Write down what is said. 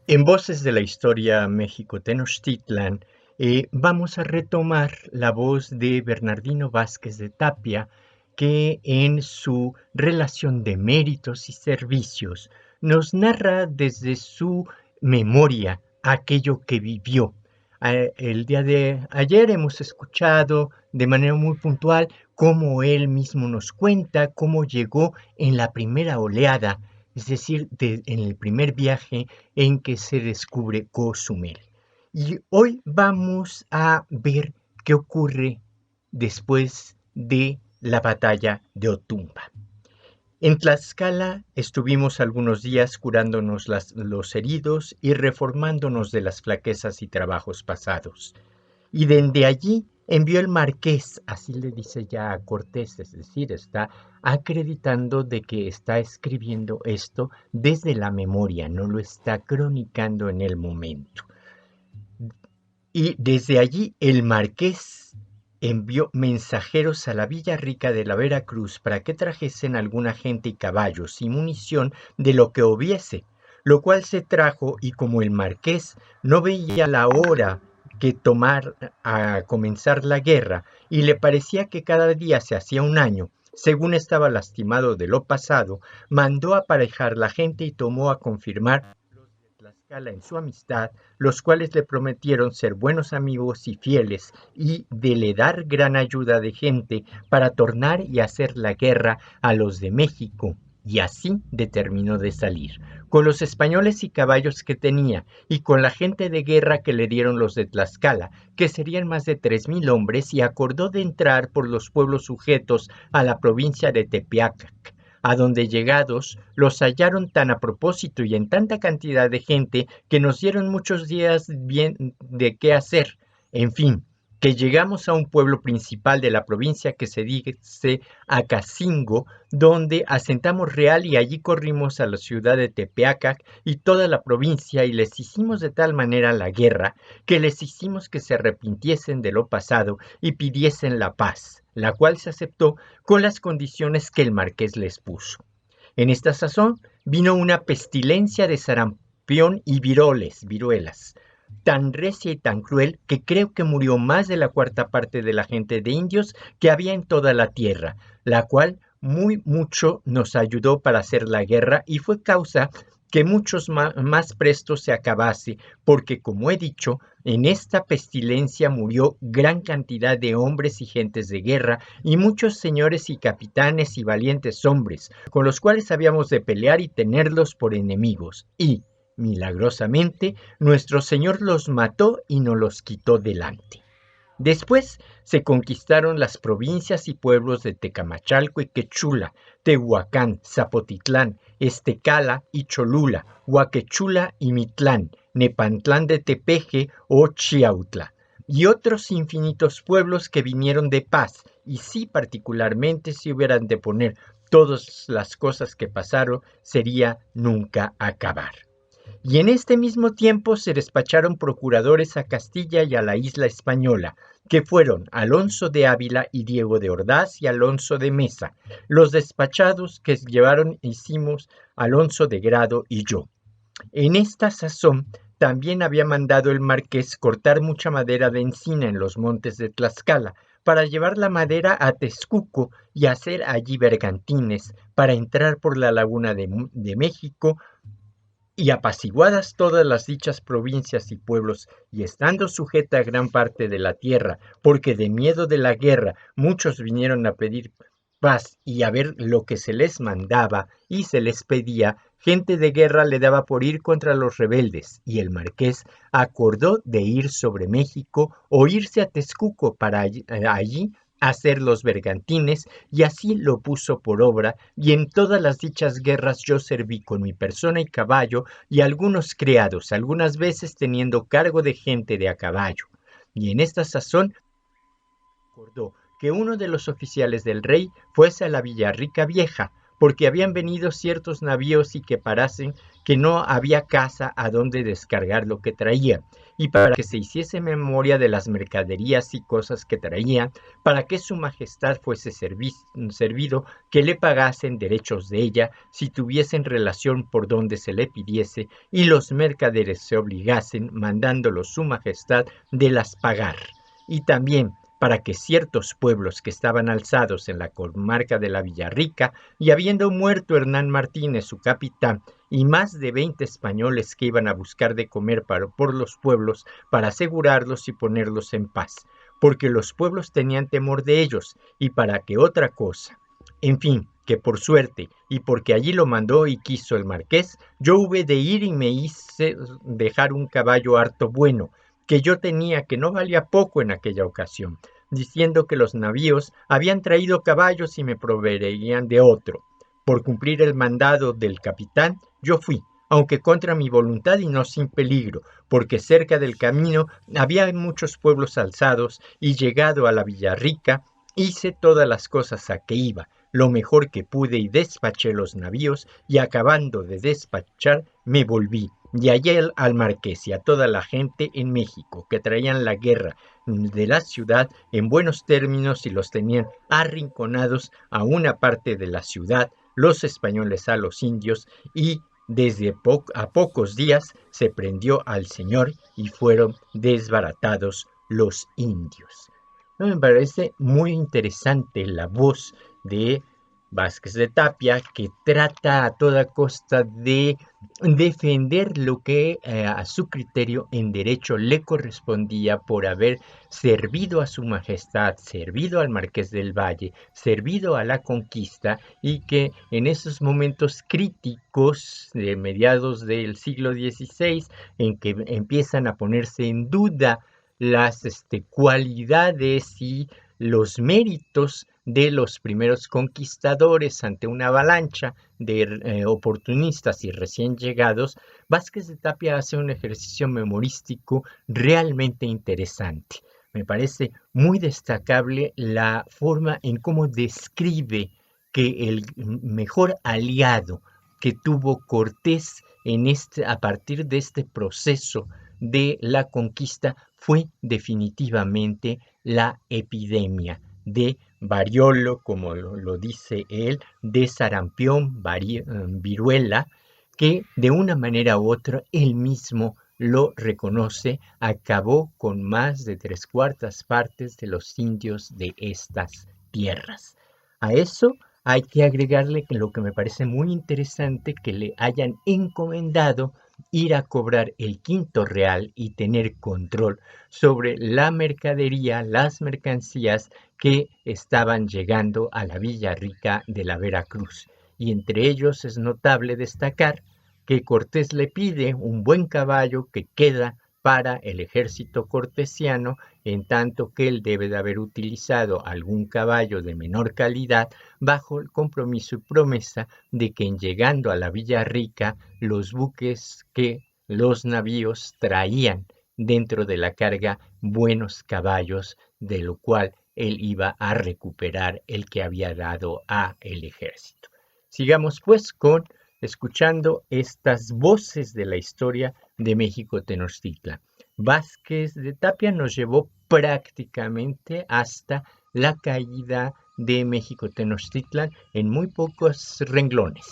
En Voces de la Historia México-Tenochtitlan, vamos a retomar la voz de Bernardino Vázquez de Tapia, que en su relación de méritos y servicios nos narra desde su memoria aquello que vivió. El día de ayer hemos escuchado de manera muy puntual cómo él mismo nos cuenta cómo llegó en la primera oleada, es decir, en el primer viaje en que se descubre Cozumel. Y hoy vamos a ver qué ocurre después de la batalla de Otumba. En Tlaxcala estuvimos algunos días curándonos los heridos y reformándonos de las flaquezas y trabajos pasados. Y desde allí envió el marqués, así le dice ya a Cortés, es decir, está acreditando de que está escribiendo esto desde la memoria, no lo está cronicando en el momento. Y desde allí el marqués envió mensajeros a la Villa Rica de la Veracruz para que trajesen alguna gente y caballos y munición de lo que hubiese, lo cual se trajo y como el marqués no veía la hora que tomar a comenzar la guerra y le parecía que cada día se hacía un año, según estaba lastimado de lo pasado, mandó aparejar la gente y tomó a confirmar Tlaxcala en su amistad, los cuales le prometieron ser buenos amigos y fieles, y de le dar gran ayuda de gente para tornar y hacer la guerra a los de México, y así determinó de salir, con los españoles y caballos que tenía, y con la gente de guerra que le dieron los de Tlaxcala, que serían más de 3000 hombres, y acordó de entrar por los pueblos sujetos a la provincia de Tepeacac, a donde llegados los hallaron tan a propósito y en tanta cantidad de gente que nos dieron muchos días bien de qué hacer. En fin, que llegamos a un pueblo principal de la provincia que se dice Acacingo, donde asentamos real y allí corrimos a la ciudad de Tepeacac y toda la provincia y les hicimos de tal manera la guerra que les hicimos que se arrepintiesen de lo pasado y pidiesen la paz, la cual se aceptó con las condiciones que el marqués les puso. En esta sazón vino una pestilencia de sarampión y viruelas, tan recia y tan cruel que creo que murió más de la cuarta parte de la gente de indios que había en toda la tierra, la cual muy mucho nos ayudó para hacer la guerra y fue causa que muchos más presto se acabase, porque como he dicho, en esta pestilencia murió gran cantidad de hombres y gentes de guerra, y muchos señores y capitanes y valientes hombres, con los cuales habíamos de pelear y tenerlos por enemigos, y, milagrosamente, nuestro Señor los mató y nos los quitó delante. Después se conquistaron las provincias y pueblos de Tecamachalco y Quechula, Tehuacán, Zapotitlán, Estecala y Cholula, Huaquechula y Mitlán, Nepantlán de Tepeje o Chiautla, y otros infinitos pueblos que vinieron de paz, y sí particularmente si hubieran de poner todas las cosas que pasaron, sería nunca acabar. Y en este mismo tiempo se despacharon procuradores a Castilla y a la isla española, que fueron Alonso de Ávila y Diego de Ordaz y Alonso de Mesa. Los despachados que llevaron hicimos Alonso de Grado y yo. En esta sazón también había mandado el marqués cortar mucha madera de encina en los montes de Tlaxcala, para llevar la madera a Texcuco y hacer allí bergantines, para entrar por la laguna de México, y apaciguadas todas las dichas provincias y pueblos, y estando sujeta gran parte de la tierra, porque de miedo de la guerra muchos vinieron a pedir paz y a ver lo que se les mandaba y se les pedía, gente de guerra le daba por ir contra los rebeldes, y el marqués acordó de ir sobre México o irse a Texcuco para allí hacer los bergantines, y así lo puso por obra, y en todas las dichas guerras yo serví con mi persona y caballo y algunos criados, algunas veces teniendo cargo de gente de a caballo. Y en esta sazón acordó que uno de los oficiales del rey fuese a la Villarrica Vieja, porque habían venido ciertos navíos y que parasen, que no había casa a donde descargar lo que traía, y para que se hiciese memoria de las mercaderías y cosas que traían, para que su majestad fuese servido, que le pagasen derechos de ella, si tuviesen relación por donde se le pidiese, y los mercaderes se obligasen, mandándolos su majestad, de las pagar. Y también para que ciertos pueblos que estaban alzados en la comarca de la Villarrica, y habiendo muerto Hernán Martínez, su capitán, y más de 20 españoles que iban a buscar de comer por los pueblos, para asegurarlos y ponerlos en paz, porque los pueblos tenían temor de ellos, y para que otra cosa. En fin, que por suerte, y porque allí lo mandó y quiso el marqués, yo hube de ir y me hice dejar un caballo harto bueno, que yo tenía, que no valía poco en aquella ocasión, diciendo que los navíos habían traído caballos y me proveerían de otro. Por cumplir el mandado del capitán, yo fui, aunque contra mi voluntad y no sin peligro, porque cerca del camino había muchos pueblos alzados, y llegado a la Villarrica, hice todas las cosas a que iba, lo mejor que pude, y despaché los navíos, y acabando de despachar me volví, y hallé al marqués y a toda la gente en México, que traían la guerra de la ciudad en buenos términos, y los tenían arrinconados a una parte de la ciudad, los españoles a los indios, y desde a pocos días se prendió al señor y fueron desbaratados los indios. Me parece muy interesante la voz de Vázquez de Tapia, que trata a toda costa de defender lo que a su criterio en derecho le correspondía por haber servido a su majestad, servido al Marqués del Valle, servido a la conquista, y que en esos momentos críticos de mediados del siglo XVI, en que empiezan a ponerse en duda las cualidades y los méritos de los primeros conquistadores ante una avalancha de oportunistas y recién llegados, Vázquez de Tapia hace un ejercicio memorístico realmente interesante. Me parece muy destacable la forma en cómo describe que el mejor aliado que tuvo Cortés a partir de este proceso de la conquista fue definitivamente la epidemia de variolo, como lo dice él, de sarampión, viruela, que de una manera u otra él mismo lo reconoce, acabó con más de 3/4 de los indios de estas tierras. A eso hay que agregarle que lo que me parece muy interesante, que le hayan encomendado ir a cobrar el quinto real y tener control sobre la mercadería, las mercancías que estaban llegando a la Villa Rica de la Veracruz. Y entre ellos es notable destacar que Cortés le pide un buen caballo que queda para el ejército cortesiano, en tanto que él debe de haber utilizado algún caballo de menor calidad, bajo el compromiso y promesa de que en llegando a la Villa Rica, los buques que los navíos traían dentro de la carga buenos caballos, de lo cual él iba a recuperar el que había dado a el ejército. Sigamos pues con escuchando estas voces de la historia de México Tenochtitlan. Vázquez de Tapia nos llevó prácticamente hasta la caída de México Tenochtitlan en muy pocos renglones.